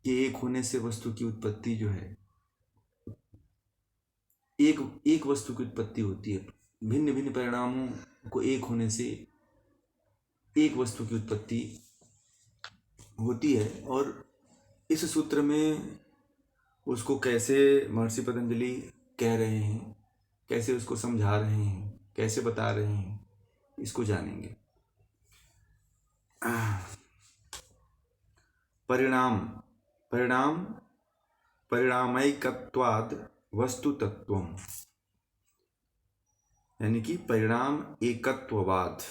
कि एक होने से वस्तु की उत्पत्ति जो है, एक वस्तु की उत्पत्ति होती है, भिन्न भिन्न परिणामों को एक होने से एक वस्तु की उत्पत्ति होती है। और इस सूत्र में उसको कैसे महर्षि पतंजलि कह रहे हैं, कैसे उसको समझा रहे हैं, कैसे बता रहे हैं, इसको जानेंगे। परिणाम परिणाम परिणामैकत्वाद् वस्तु तत्वम्, यानी कि परिणाम एकत्ववाद।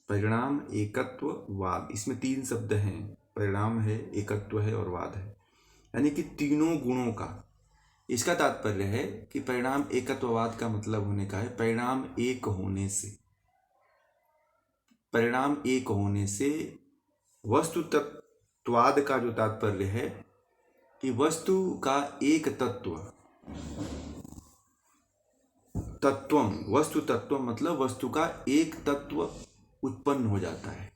परिणाम एकत्ववाद, इसमें तीन शब्द हैं, परिणाम है, एकत्व है और वाद है, यानी कि तीनों गुणों का। इसका तात्पर्य है कि परिणाम एकत्ववाद का मतलब होने का है परिणाम एक होने से, परिणाम एक होने से। वस्तु तत्वाद का जो तात्पर्य है कि वस्तु का एक तत्व, तत्वम, वस्तु तत्व मतलब वस्तु का एक तत्व उत्पन्न हो जाता है,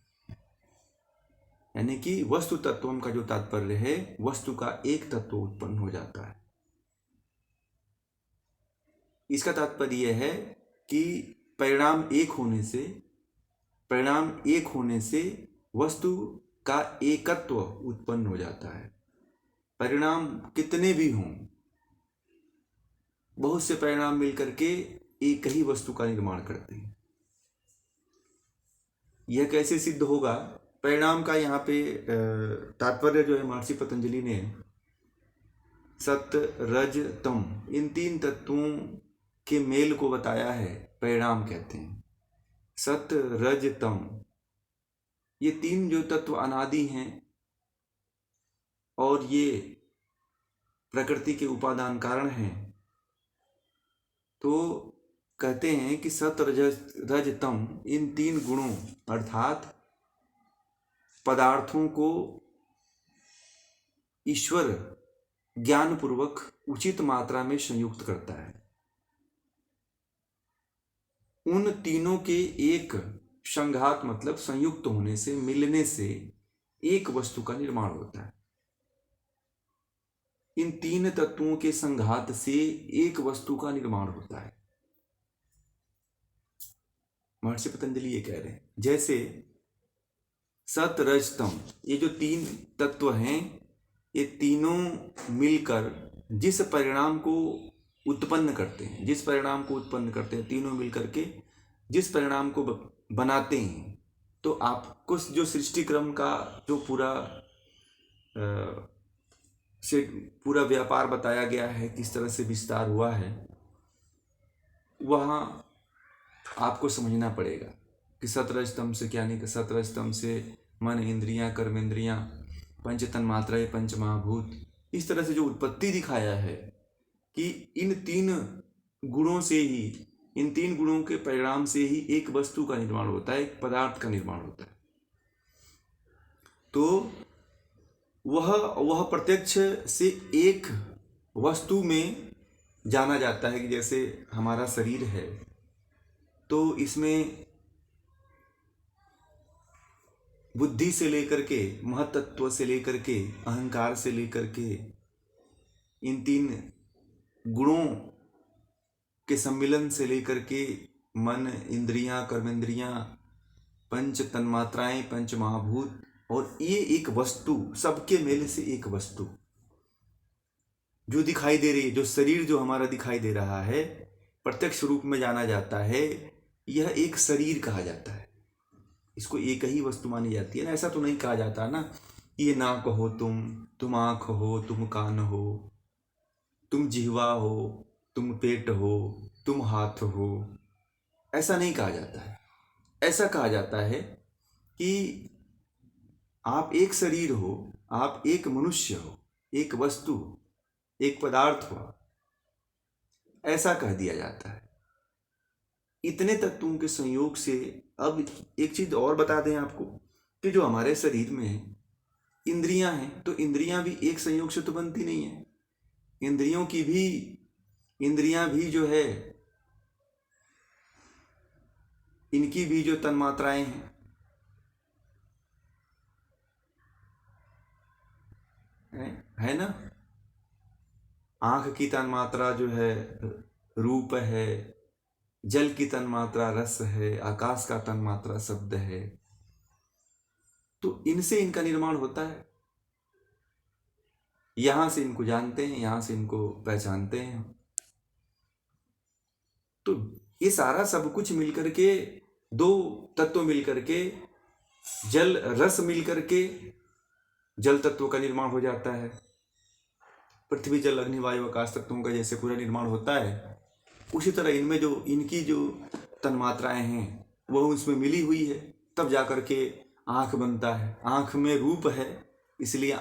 यानी कि वस्तु तत्वम का जो तात्पर्य है वस्तु का एक तत्व उत्पन्न हो जाता है। इसका तात्पर्य यह है कि परिणाम एक होने से, परिणाम एक होने से वस्तु का एकत्व उत्पन्न हो जाता है। परिणाम कितने भी हों, बहुत से परिणाम मिलकर के एक ही वस्तु का निर्माण करते हैं। यह कैसे सिद्ध होगा? परिणाम का यहाँ पे तात्पर्य जो है महर्षि पतंजलि ने सत्य, रज, तम, इन तीन तत्वों के मेल को बताया है, परिणाम कहते हैं। सत्य, रज, तम, ये तीन जो तत्व अनादि हैं और ये प्रकृति के उपादान कारण हैं, तो कहते हैं कि सत्य, रज, तम, इन तीन गुणों अर्थात पदार्थों को ईश्वर ज्ञानपूर्वक उचित मात्रा में संयुक्त करता है। उन तीनों के एक संघात मतलब संयुक्त होने से, मिलने से एक वस्तु का निर्माण होता है। इन तीन तत्वों के संघात से एक वस्तु का निर्माण होता है। महर्षि पतंजलि ये कह रहे हैं, जैसे सत, रज, तम, ये जो तीन तत्व हैं, ये तीनों मिलकर जिस परिणाम को उत्पन्न करते हैं, जिस परिणाम को उत्पन्न करते हैं, तीनों मिलकर के जिस परिणाम को बनाते हैं, तो आपको जो सृष्टि क्रम का जो पूरा व्यापार बताया गया है, किस तरह से विस्तार हुआ है, वहाँ आपको समझना पड़ेगा कि सतरजतम से क्या नहीं, सतरजतम से मन, इंद्रियां, कर्मेंद्रियां, पंच तन्मात्राएं, पंच महाभूत, इस तरह से जो उत्पत्ति दिखाया है कि इन तीन गुणों से ही, इन तीन गुणों के परिणाम से ही एक वस्तु का निर्माण होता है, एक पदार्थ का निर्माण होता है। तो वह प्रत्यक्ष से एक वस्तु में जाना जाता है कि जैसे हमारा शरीर है, तो इसमें बुद्धि से लेकर के, महत्त्व से लेकर के, अहंकार से लेकर के, इन तीन गुणों के सम्मिलन से लेकर के मन, इंद्रियां, कर्मेंद्रियां, पंच तन्मात्राएं, पंच महाभूत, और ये एक वस्तु, सबके मेल से एक वस्तु जो दिखाई दे रही है, जो शरीर जो हमारा दिखाई दे रहा है, प्रत्यक्ष रूप में जाना जाता है, यह एक शरीर कहा जाता है। इसको एक ही वस्तु मानी जाती है ना। ऐसा तो नहीं कहा जाता ना, ये नाक हो तुम आँख हो, तुम कान हो, तुम जिह्वा हो, तुम पेट हो, तुम हाथ हो, ऐसा नहीं कहा जाता है। ऐसा कहा जाता है कि आप एक शरीर हो, आप एक मनुष्य हो, एक वस्तु, एक पदार्थ हो, ऐसा कह दिया जाता है। इतने तत्वों के संयोग से, अब एक चीज और बता दें आपको कि जो हमारे शरीर में इंद्रियां हैं, तो इंद्रियां भी एक संयोग से तो बनती नहीं है। इंद्रियां भी जो है, इनकी भी जो तन्मात्राएं हैं, है ना। आंख की तन्मात्रा जो है रूप है, जल की तन्मात्रा रस है, आकाश का तन्मात्रा शब्द है। तो इनसे इनका निर्माण होता है। यहां से इनको जानते हैं, यहां से इनको पहचानते हैं। तो ये सारा सब कुछ मिलकर के, दो तत्व मिलकर के, जल रस मिलकर के जल तत्व का निर्माण हो जाता है। पृथ्वी जल अग्नि वायु आकाश तत्वों का जैसे पूरा निर्माण होता है, उसी तरह इनमें जो इनकी जो तन्मात्राएं हैं वह उसमें मिली हुई है, तब जाकर के आँख बनता है। आँख में रूप है, इसलिए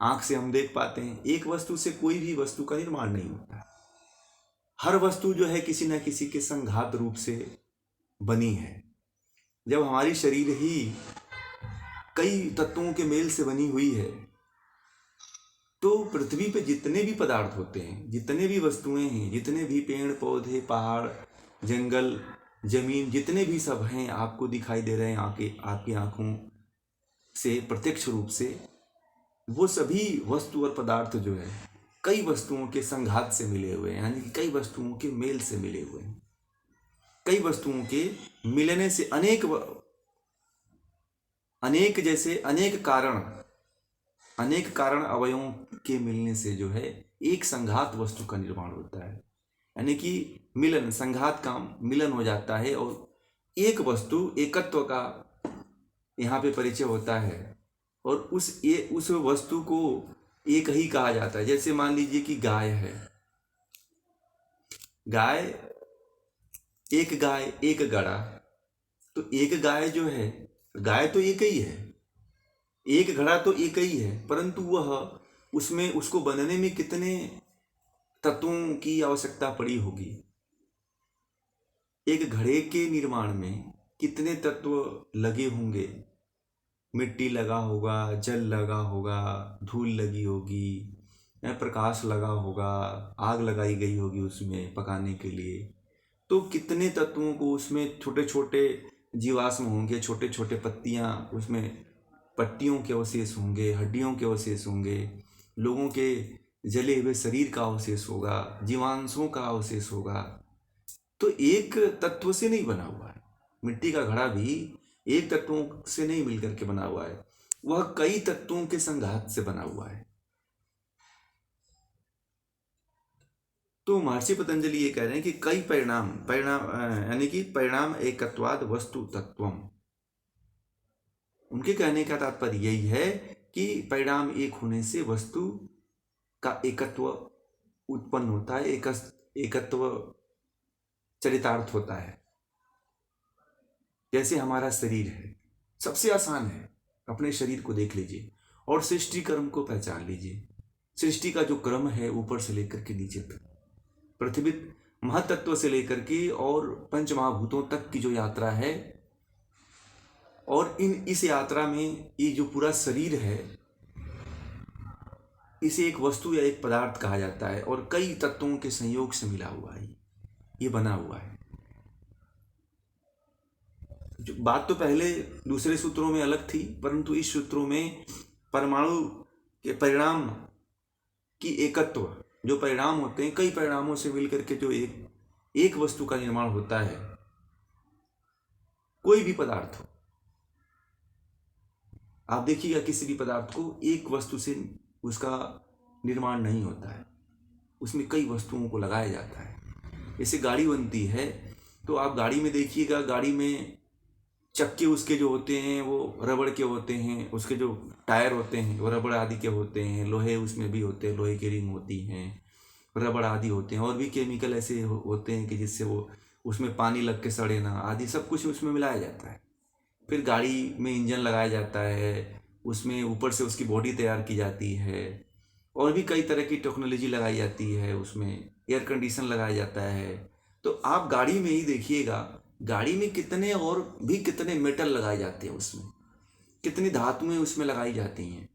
आँख से हम देख पाते हैं। एक वस्तु से कोई भी वस्तु का निर्माण नहीं होता। हर वस्तु जो है किसी न किसी के संघात रूप से बनी है। जब हमारी शरीर ही कई तत्वों के मेल से बनी हुई है, तो पृथ्वी पे जितने भी पदार्थ होते हैं, जितने भी वस्तुएं हैं, जितने भी पेड़ पौधे पहाड़ जंगल जमीन, जितने भी सब हैं आपको दिखाई दे रहे हैं आपकी आंखों से प्रत्यक्ष रूप से, वो सभी वस्तु और पदार्थ जो है कई वस्तुओं के संघात से मिले हुए हैं, यानी कि कई वस्तुओं के मेल से मिले हुए हैं। कई वस्तुओं के मिलने से अनेक कारण अवयवों के मिलने से जो है एक संघात वस्तु का निर्माण होता है। यानी कि मिलन, संघात का मिलन हो जाता है और एक वस्तु एकत्व का यहाँ पे परिचय होता है। और उस वस्तु को एक ही कहा जाता है। जैसे मान लीजिए कि गाय है, एक गाय एक गड़ा, तो एक गाय जो है, गाय तो एक ही है, एक घड़ा तो एक ही है, परंतु वह उसमें उसको बनने में कितने तत्वों की आवश्यकता पड़ी होगी। एक घड़े के निर्माण में कितने तत्व लगे होंगे। मिट्टी लगा होगा, जल लगा होगा, धूल लगी होगी, प्रकाश लगा होगा, आग लगाई गई होगी उसमें पकाने के लिए। तो कितने तत्वों को उसमें, छोटे छोटे जीवाश्म होंगे, छोटे छोटे पत्तियां, उसमें पट्टियों के अवशेष होंगे, हड्डियों के अवशेष होंगे, लोगों के जले हुए शरीर का अवशेष होगा, जीवांशों का अवशेष होगा। तो एक तत्व से नहीं बना हुआ है। मिट्टी का घड़ा भी एक तत्वों से नहीं मिलकर के बना हुआ है, वह कई तत्वों के संघात से बना हुआ है। तो महर्षि पतंजलि ये कह रहे हैं कि कई परिणाम यानी कि परिणाम एकत्वाद वस्तु तत्वम। उनके कहने का तात्पर्य यही है कि परिणाम एक होने से वस्तु का एकत्व उत्पन्न होता है, एकत्व चरितार्थ होता है। जैसे हमारा शरीर है, सबसे आसान है, अपने शरीर को देख लीजिए और सृष्टि क्रम को पहचान लीजिए। सृष्टि का जो क्रम है ऊपर से लेकर के नीचे तक, पृथ्वी महातत्व से लेकर के और पंच महाभूतों तक की जो यात्रा है, और इस यात्रा में ये जो पूरा शरीर है, इसे एक वस्तु या एक पदार्थ कहा जाता है और कई तत्वों के संयोग से मिला हुआ है, ये बना हुआ है। जो बात तो पहले दूसरे सूत्रों में अलग थी, परंतु इस सूत्रों में परमाणु के परिणाम की एकत्व, जो परिणाम होते हैं, कई परिणामों से मिलकर के जो एक वस्तु का निर्माण होता है। कोई भी पदार्थ हो, आप देखिएगा किसी भी पदार्थ को एक वस्तु से उसका निर्माण नहीं होता है, उसमें कई वस्तुओं को लगाया जाता है। जैसे गाड़ी बनती है, तो आप गाड़ी में देखिएगा, गाड़ी में चक्के उसके जो होते हैं वो रबड़ के होते हैं, उसके जो टायर होते हैं वो रबड़ आदि के होते हैं, लोहे उसमें भी होते हैं, लोहे की रिंग होती हैं, रबड़ आदि होते हैं, और भी केमिकल ऐसे होते हैं कि जिससे वो उसमें पानी लग के सड़े ना, आदि सब कुछ उसमें मिलाया जाता है। फिर गाड़ी में इंजन लगाया जाता है, उसमें ऊपर से उसकी बॉडी तैयार की जाती है, और भी कई तरह की टेक्नोलॉजी लगाई जाती है, उसमें एयर कंडीशन लगाया जाता है। तो आप गाड़ी में ही देखिएगा, गाड़ी में कितने और भी कितने मेटल लगाए जाते हैं, उसमें कितनी धातुएं उसमें लगाई जाती हैं।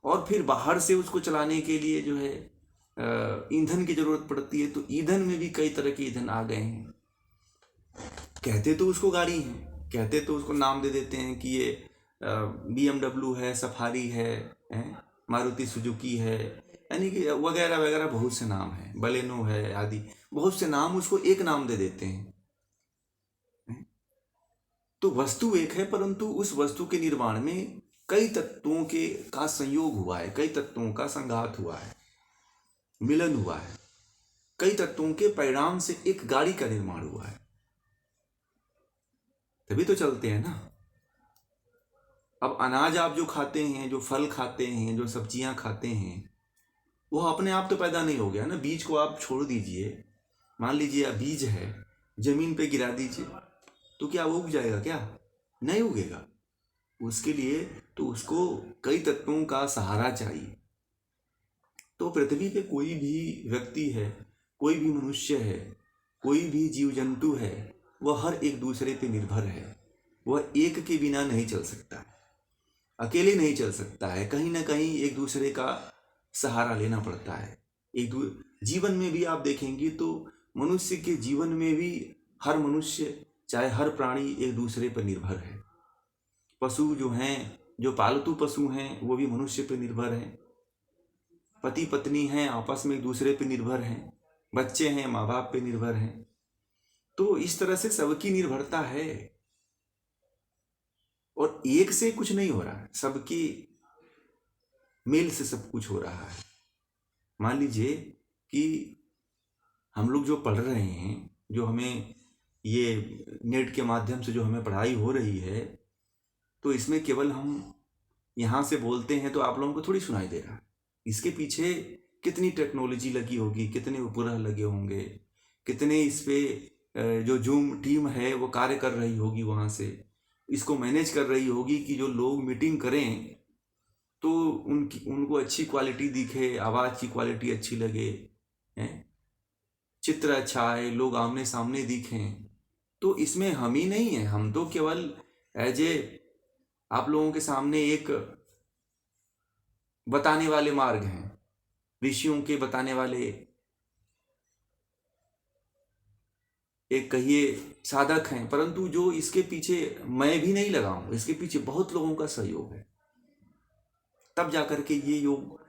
और फिर बाहर से उसको चलाने के लिए जो है ईंधन की जरूरत पड़ती है। तो ईंधन में भी कई तरह के ईंधन आ गए हैं। कहते तो उसको गाड़ी है, कहते तो उसको नाम दे देते हैं कि ये BMW है, सफारी है, मारुति सुजुकी है, यानी कि वगैरह वगैरह बहुत से नाम हैं, बलेनो है आदि, बहुत से नाम उसको एक नाम दे देते हैं। तो वस्तु एक है, परंतु उस वस्तु के निर्माण में कई तत्वों के का संयोग हुआ है, कई तत्वों का संघात हुआ है, मिलन हुआ है, कई तत्वों के परिणाम से एक गाड़ी का निर्माण हुआ है, तभी तो चलते हैं ना। अब अनाज आप जो खाते हैं, जो फल खाते हैं, जो सब्जियां खाते हैं, वो अपने आप तो पैदा नहीं हो गया ना। बीज को आप छोड़ दीजिए, मान लीजिए बीज है, जमीन पे गिरा दीजिए, तो क्या वो उग जाएगा? क्या नहीं उगेगा। उसके लिए तो उसको कई तत्वों का सहारा चाहिए। तो पृथ्वी पे कोई भी व्यक्ति है, कोई भी मनुष्य है, कोई भी जीव जंतु है, वह हर एक दूसरे पे निर्भर है। वह एक के बिना नहीं चल सकता है, अकेले नहीं चल सकता है, कहीं ना कहीं एक दूसरे का सहारा लेना पड़ता है। जीवन में भी आप देखेंगे तो मनुष्य के जीवन में भी हर मनुष्य, चाहे हर प्राणी एक दूसरे पर निर्भर है। पशु जो हैं, जो पालतू पशु हैं, वो भी मनुष्य पर निर्भर हैं। पति पत्नी हैं, आपस में एक दूसरे पर निर्भर हैं। बच्चे हैं, माँ बाप पे निर्भर हैं। तो इस तरह से सबकी निर्भरता है, और एक से कुछ नहीं हो रहा है, सबकी मेल से सब कुछ हो रहा है। मान लीजिए कि हम लोग जो पढ़ रहे हैं, जो हमें ये नेट के माध्यम से जो हमें पढ़ाई हो रही है, तो इसमें केवल हम यहाँ से बोलते हैं तो आप लोगों को थोड़ी सुनाई दे रहा है। इसके पीछे कितनी टेक्नोलॉजी लगी होगी, कितने उपग्रह लगे होंगे, कितने इस पे जो जूम टीम है वो कार्य कर रही होगी, वहाँ से इसको मैनेज कर रही होगी कि जो लोग मीटिंग करें तो उनको अच्छी क्वालिटी दिखे, आवाज़ की क्वालिटी अच्छी लगे, चित्र अच्छा आए, लोग आमने सामने दिखें। तो इसमें हम ही नहीं है, हम तो केवल एज ए आप लोगों के सामने एक बताने वाले मार्ग हैं, ऋषियों के बताने वाले एक कहिए साधक हैं। परंतु जो इसके पीछे मैं भी नहीं लगा हूं, इसके पीछे बहुत लोगों का सहयोग है, तब जाकर के ये योग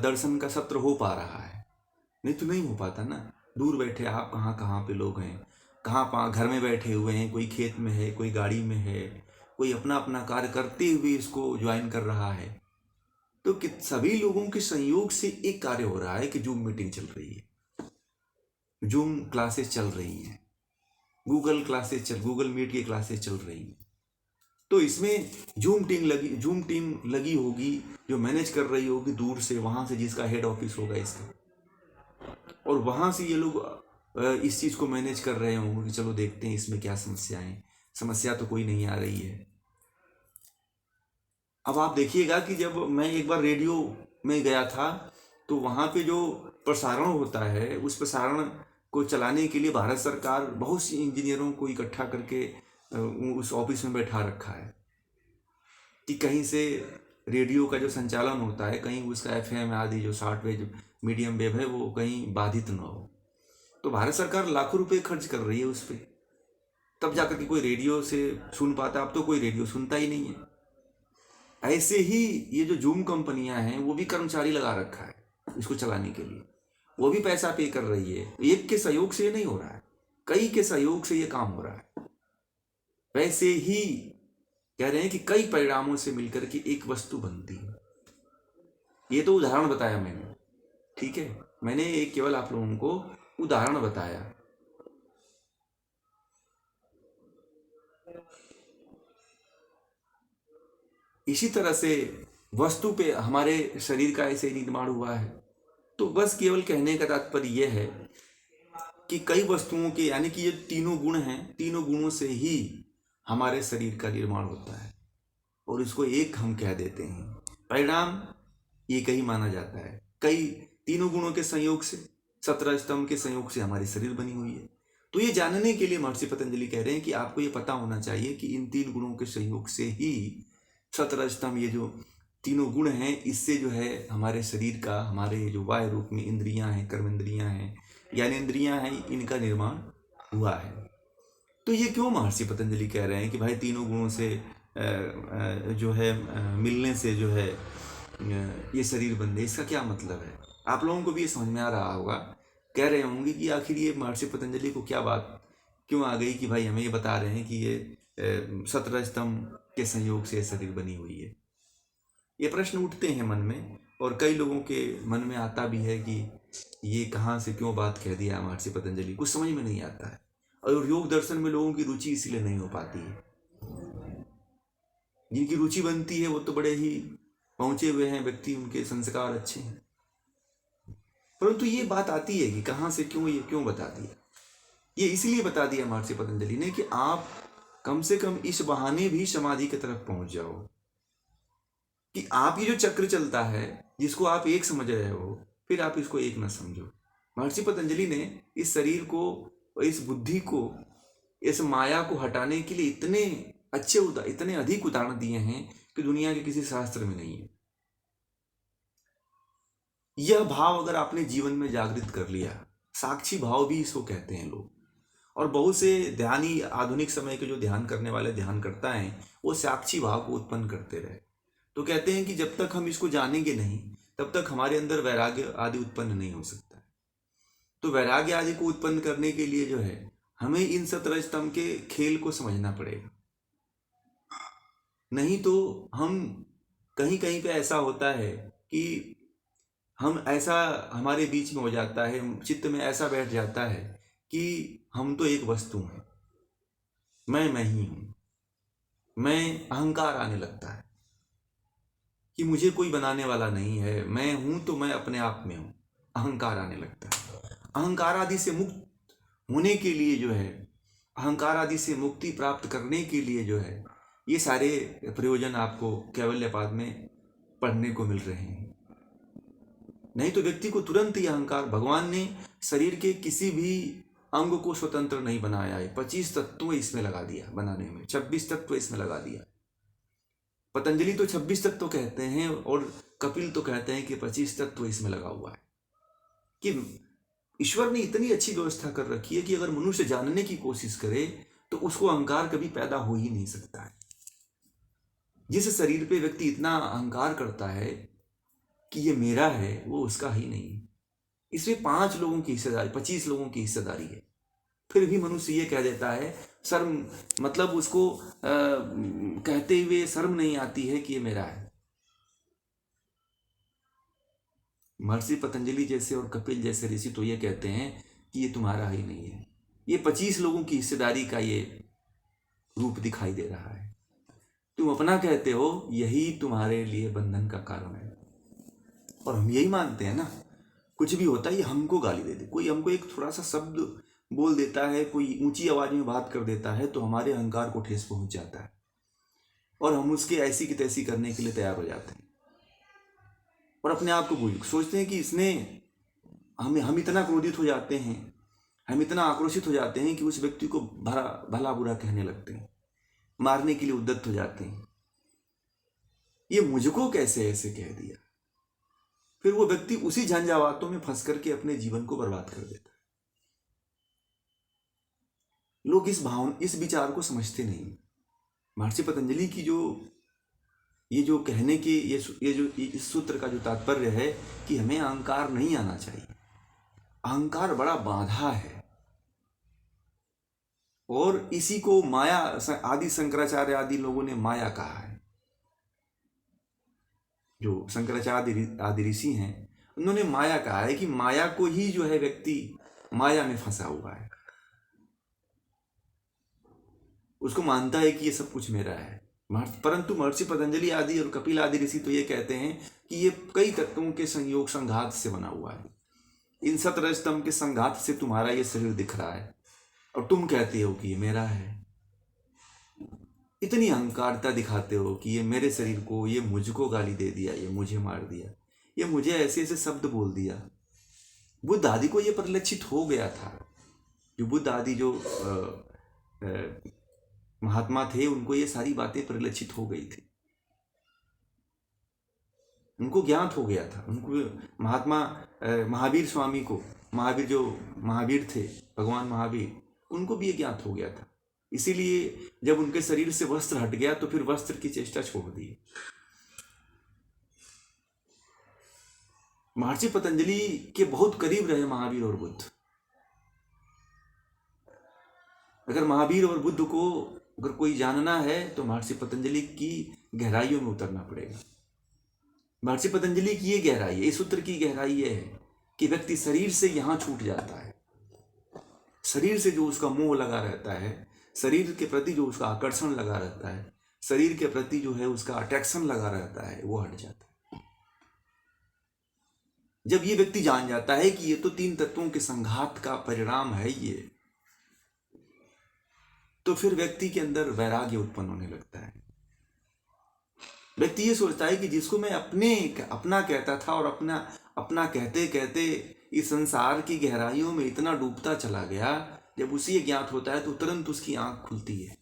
दर्शन का सत्र हो पा रहा है। नहीं तो नहीं हो पाता ना। दूर बैठे आप कहाँ कहाँ पे लोग हैं, कहाँ घर में बैठे हुए हैं, कोई खेत में है, कोई गाड़ी में है, कोई अपना अपना कार्य करते हुए इसको ज्वाइन कर रहा है। तो कि सभी लोगों के संयोग से एक कार्य हो रहा है कि जूम मीटिंग चल रही है, जूम क्लासेस चल रही हैं, गूगल मीट की क्लासेस चल रही हैं। तो इसमें जूम टीम लगी होगी, जो मैनेज कर रही होगी दूर से, वहाँ से जिसका हेड ऑफिस होगा इसका, और वहाँ से ये लोग इस चीज़ को मैनेज कर रहे होंगे कि चलो देखते हैं इसमें क्या समस्या तो कोई नहीं आ रही है। अब आप देखिएगा कि जब मैं एक बार रेडियो में गया था, तो वहाँ पे जो प्रसारण होता है, उस प्रसारण को चलाने के लिए भारत सरकार बहुत सी इंजीनियरों को इकट्ठा करके उस ऑफिस में बैठा रखा है कि कहीं से रेडियो का जो संचालन होता है, कहीं उसका FM आदि जो शॉर्टवेव मीडियम वेव है वो कहीं बाधित न हो। तो भारत सरकार लाखों रुपए खर्च कर रही है उस पर, तब जाकर के कोई रेडियो से सुन पाता। अब तो कोई रेडियो सुनता ही नहीं है। ऐसे ही ये जो जूम कंपनियां हैं, वो भी कर्मचारी लगा रखा है इसको चलाने के लिए, वो भी पैसा पे कर रही है। एक के सहयोग से ये नहीं हो रहा है, कई के सहयोग से ये काम हो रहा है। वैसे ही कह रहे हैं कि कई परिणामों से मिलकर के एक वस्तु बनती है। ये तो उदाहरण बताया मैंने, ठीक है, मैंने एक केवल आप लोगों को उदाहरण बताया। इसी तरह से वस्तु पे हमारे शरीर का ऐसे निर्माण हुआ है। तो बस केवल कहने का तात्पर्य यह है कि कई वस्तुओं के, यानी कि ये तीनों गुण हैं, तीनों गुणों से ही हमारे शरीर का निर्माण होता है, और इसको एक हम कह देते हैं। परिणाम एक ही माना जाता है। कई तीनों गुणों के संयोग से, 17 स्तंभ के संयोग से हमारी शरीर बनी हुई है। तो ये जानने के लिए महर्षि पतंजलि कह रहे हैं कि आपको ये पता होना चाहिए कि इन 3 गुणों के संयोग से ही 17 स्तंभ, ये जो तीनों गुण हैं, इससे जो है हमारे शरीर का, हमारे जो वायु रूप में इंद्रियां हैं, कर्मेंद्रियां हैं, ज्ञानेंद्रियां हैं, इनका निर्माण हुआ है। तो ये क्यों महर्षि पतंजलि कह रहे हैं कि भाई तीनों गुणों से जो है मिलने से जो है ये शरीर बंधे, इसका क्या मतलब है? आप लोगों को भी ये समझ में आ रहा होगा, कह रहे होंगे कि आखिर ये महर्षि पतंजलि को क्या बात क्यों आ गई कि भाई हमें ये बता रहे हैं कि ये 17 स्तंभ के संयोग से ये शरीर बनी हुई है। ये प्रश्न उठते हैं मन में, और कई लोगों के मन में आता भी है कि ये कहाँ से क्यों बात कह दिया महर्षि पतंजलि, कुछ समझ में नहीं आता है। और योग दर्शन में लोगों की रुचि इसीलिए नहीं हो पाती है। जिनकी रुचि बनती है वो तो बड़े ही पहुंचे हुए हैं व्यक्ति, उनके संस्कार अच्छे हैं, परंतु ये बात आती है कि कहाँ से क्यों, ये क्यों बता दिया। ये इसलिए बता दिया महर्षि पतंजलि ने कि आप कम से कम इस बहाने भी समाधि की तरफ पहुंच जाओ, कि आप ये जो चक्र चलता है जिसको आप एक समझ रहे हो, फिर आप इसको एक न समझो। महर्षि पतंजलि ने इस शरीर को, इस बुद्धि को, इस माया को हटाने के लिए इतने अच्छे इतने अधिक उदाहरण दिए हैं कि दुनिया के किसी शास्त्र में नहीं है। यह भाव अगर आपने जीवन में जागृत कर लिया, साक्षी भाव भी इसको कहते हैं लोग, और बहुत से ध्यानी, आधुनिक समय के जो ध्यान करने वाले ध्यानकर्ता हैं, वो साक्षी भाव को उत्पन्न करते रहे, तो कहते हैं कि जब तक हम इसको जानेंगे नहीं तब तक हमारे अंदर वैराग्य आदि उत्पन्न नहीं हो सकता। तो वैराग्य आदि को उत्पन्न करने के लिए जो है हमें इन 17 स्तंभ के खेल को समझना पड़ेगा। नहीं तो हम कहीं कहीं पे ऐसा होता है कि हम ऐसा, हमारे बीच में हो जाता है, चित्त में ऐसा बैठ जाता है कि हम तो एक वस्तु हैं, मैं ही हूँ, मैं अहंकार आने लगता है कि मुझे कोई बनाने वाला नहीं है, मैं हूँ तो मैं अपने आप में हूँ, अहंकार आने लगता है। अहंकार आदि से मुक्त होने के लिए जो है, अहंकार आदि से मुक्ति प्राप्त करने के लिए जो है, ये सारे प्रयोजन आपको कैवल्यपाद में पढ़ने को मिल रहे हैं। नहीं तो व्यक्ति को तुरंत ही अहंकार, भगवान ने शरीर के किसी भी अंग को स्वतंत्र नहीं बनाया है, 25 तत्व इसमें लगा दिया बनाने में, 26 तत्व इसमें लगा दिया। पतंजलि तो 26 तत्व कहते हैं और कपिल तो कहते हैं कि 25 तत्व इसमें लगा हुआ है, कि ईश्वर ने इतनी अच्छी व्यवस्था कर रखी है कि अगर मनुष्य जानने की कोशिश करे तो उसको अहंकार कभी पैदा हो ही नहीं सकता है। जिस शरीर पे व्यक्ति इतना अहंकार करता है कि ये मेरा है, वो उसका ही नहीं है। इसमें 5 लोगों की हिस्सेदारी, 25 लोगों की हिस्सेदारी है, फिर भी मनुष्य ये कह देता है, शर्म, मतलब उसको कहते हुए शर्म नहीं आती है कि ये मेरा है। महर्षि पतंजलि जैसे और कपिल जैसे ऋषि तो ये कहते हैं कि ये तुम्हारा ही नहीं है, ये 25 लोगों की हिस्सेदारी का ये रूप दिखाई दे रहा है। तुम अपना कहते हो, यही तुम्हारे लिए बंधन का कारण है। और हम यही मानते हैं ना, कुछ भी होता है ये हमको गाली दे दे, कोई हमको एक थोड़ा सा शब्द बोल देता है, कोई ऊंची आवाज में बात कर देता है, तो हमारे अहंकार को ठेस पहुंच जाता है और हम उसके ऐसी की तैसी करने के लिए तैयार हो जाते हैं और अपने आप को भूल सोचते हैं कि इसने हम इतना क्रोधित हो जाते हैं, हम इतना आक्रोशित हो जाते हैं कि उस व्यक्ति को भला बुरा कहने लगते हैं, मारने के लिए उद्यत हो जाते हैं। ये मुझको कैसे ऐसे कह दिया? फिर वो व्यक्ति उसी झंझावातों में फंस करके अपने जीवन को बर्बाद कर देता है। लोग इस विचार को समझते नहीं। महर्षि पतंजलि की ये जो कहने के ये जो इस सूत्र का जो तात्पर्य है कि हमें अहंकार नहीं आना चाहिए। अहंकार बड़ा बाधा है और इसी को माया, आदि शंकराचार्य आदि लोगों ने माया कहा है। जो शंकराचार्य आदि ऋषि हैं, उन्होंने माया कहा है कि माया को ही जो है व्यक्ति माया में फंसा हुआ है, उसको मानता है कि ये सब कुछ मेरा है। परंतु महर्षि पतंजलि आदि और कपिल आदि ऋषि तो ये कहते हैं कि ये कई तत्वों के संयोग संघात से बना हुआ है। इन 17 स्तंभ के संघात से तुम्हारा ये शरीर दिख रहा है और तुम कहते हो कि ये मेरा है। इतनी अहंकारता दिखाते हो कि ये मेरे शरीर को, ये मुझको गाली दे दिया, ये मुझे मार दिया, ये मुझे ऐसे ऐसे शब्द बोल दिया। बुद्ध आदि को ये परिलक्षित हो गया था। जो बुद्ध आदि जो महात्मा थे, उनको ये सारी बातें परिलक्षित हो गई थी, उनको ज्ञात हो गया था। उनको महात्मा महावीर स्वामी को, महावीर थे, भगवान महावीर, उनको भी ये ज्ञात हो गया था। इसीलिए जब उनके शरीर से वस्त्र हट गया तो फिर वस्त्र की चेष्टा छोड़ दी। महर्षि पतंजलि के बहुत करीब रहे महावीर और बुद्ध। अगर महावीर और बुद्ध को अगर कोई जानना है तो महर्षि पतंजलि की गहराइयों में उतरना पड़ेगा। महर्षि पतंजलि की ये गहराई है, इस सूत्र की गहराई ये है कि व्यक्ति शरीर से यहां छूट जाता है। शरीर से जो उसका मोह लगा रहता है, शरीर के प्रति जो उसका आकर्षण लगा रहता है, शरीर के प्रति जो है उसका अट्रैक्शन लगा रहता है, वो हट जाता है। जब ये व्यक्ति जान जाता है कि ये तो तीन तत्वों के संघात का परिणाम है ये, तो फिर व्यक्ति के अंदर वैराग्य उत्पन्न होने लगता है। व्यक्ति ये सोचता है कि जिसको मैं अपना कहता था और अपना कहते कहते इस संसार की गहराइयों में इतना डूबता चला गया, जब उसी ज्ञात होता है तो तुरंत उसकी आंख खुलती है।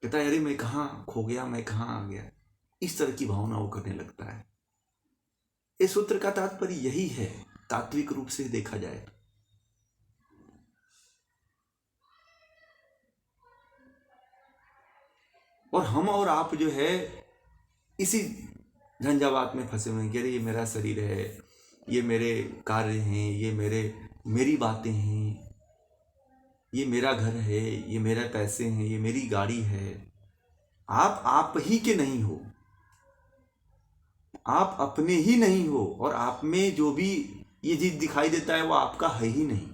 कहता है अरे मैं कहाँ खो गया, मैं कहाँ आ गया। इस तरह की भावना वो करने लगता है। इस सूत्र का तात्पर्य यही है, तात्विक रूप से देखा जाए। और हम और आप जो है इसी झंझावात में फंसे हुए हैं कि अरे ये मेरा शरीर है, ये मेरे कार्य हैं, ये मेरी बातें हैं, ये मेरा घर है, ये मेरे पैसे हैं, ये मेरी गाड़ी है। आप ही के नहीं हो, आप अपने ही नहीं हो, और आप में जो भी ये चीज दिखाई देता है वो आपका है ही नहीं।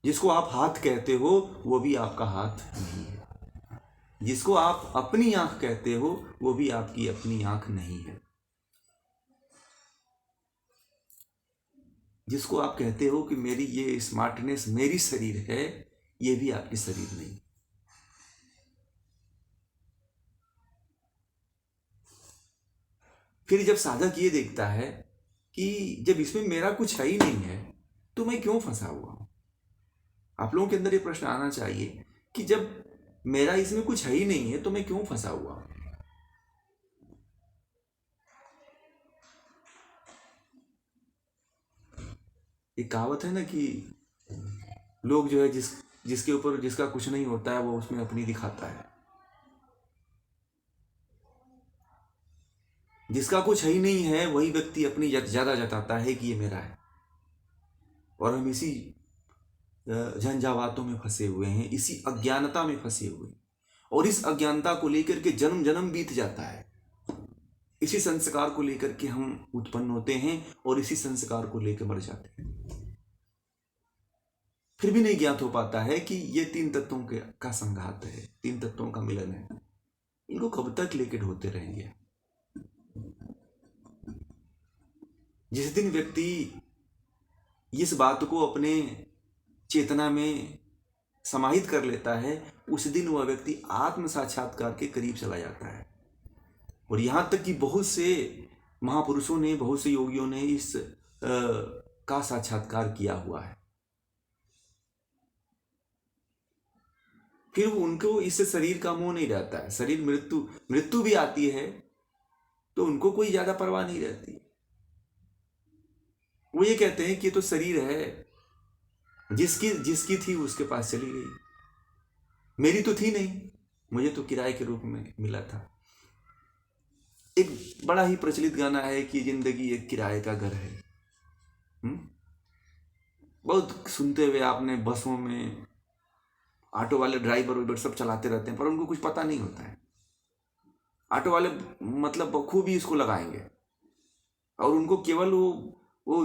जिसको आप हाथ कहते हो वो भी आपका हाथ नहीं है। जिसको आप अपनी आंख कहते हो वो भी आपकी अपनी आंख नहीं है। जिसको आप कहते हो कि मेरी ये स्मार्टनेस मेरी शरीर है, ये भी आपकी शरीर नहीं। फिर जब साधक ये देखता है कि जब इसमें मेरा कुछ है ही नहीं है तो मैं क्यों फंसा हुआ हूं। आप लोगों के अंदर ये प्रश्न आना चाहिए कि जब मेरा इसमें कुछ है ही नहीं है तो मैं क्यों फंसा हुआ हूं। एक कहावत है ना कि लोग जो है जिसके ऊपर जिसका कुछ नहीं होता है वो उसमें अपनी दिखाता है। जिसका कुछ है ही नहीं है वही व्यक्ति अपनी ज्यादा जताता है कि ये मेरा है। और हम इसी झंझावातों में फंसे हुए हैं, इसी अज्ञानता में फंसे हुए हैं। और इस अज्ञानता को लेकर के जन्म जन्म बीत जाता है। इसी संस्कार को लेकर के हम उत्पन्न होते हैं और इसी संस्कार को लेकर मर जाते हैं। फिर भी नहीं ज्ञात हो पाता है कि ये तीन तत्वों का संघात है, तीन तत्वों का मिलन है। इनको कब तक लेकर ढोते रहेंगे। जिस दिन व्यक्ति इस बात को अपने चेतना में समाहित कर लेता है, उस दिन वह व्यक्ति आत्म साक्षात्कार के करीब चला जाता है। और यहां तक कि बहुत से महापुरुषों ने, बहुत से योगियों ने इस का साक्षात्कार किया हुआ है। फिर उनको इससे शरीर का मोह नहीं रहता है। शरीर मृत्यु भी आती है तो उनको कोई ज्यादा परवाह नहीं रहती। वो ये कहते हैं कि ये तो शरीर है, जिसकी थी उसके पास चली गई, मेरी तो थी नहीं, मुझे तो किराए के रूप में मिला था। एक बड़ा ही प्रचलित गाना है कि जिंदगी एक किराए का घर है। बहुत सुनते हुए आपने, बसों में ऑटो वाले ड्राइवर सब चलाते रहते हैं पर उनको कुछ पता नहीं होता है। ऑटो वाले मतलब बखूबी इसको लगाएंगे और उनको केवल वो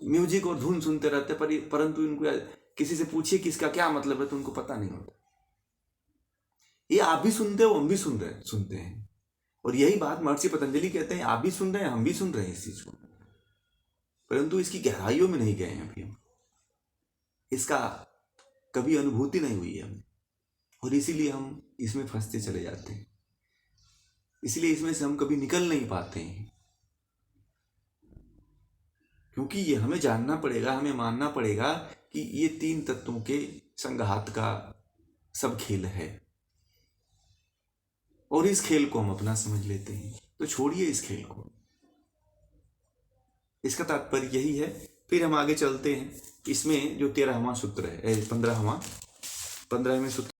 म्यूजिक और धुन सुनते रहते हैं, परंतु इनको किसी से पूछिए कि इसका क्या मतलब है तो उनको पता नहीं होता। ये आप भी सुनते हो, हम भी सुनते हैं। और यही बात महर्षि पतंजलि कहते हैं, आप भी सुन रहे हैं, हम भी सुन रहे हैं इस चीज को, परंतु इसकी गहराइयों में नहीं गए हैं अभी हम। इसका कभी अनुभूति नहीं हुई है हमें, और इसीलिए हम इसमें फंसते चले जाते हैं। इसलिए इसमें से हम कभी निकल नहीं पाते हैं, क्योंकि ये हमें जानना पड़ेगा, हमें मानना पड़ेगा कि ये तीन तत्वों के संघात का सब खेल है। और इस खेल को हम अपना समझ लेते हैं, तो छोड़िए इस खेल को। इसका तात्पर्य यही है। फिर हम आगे चलते हैं। इसमें जो 13वां सूत्र है, 15वें सूत्र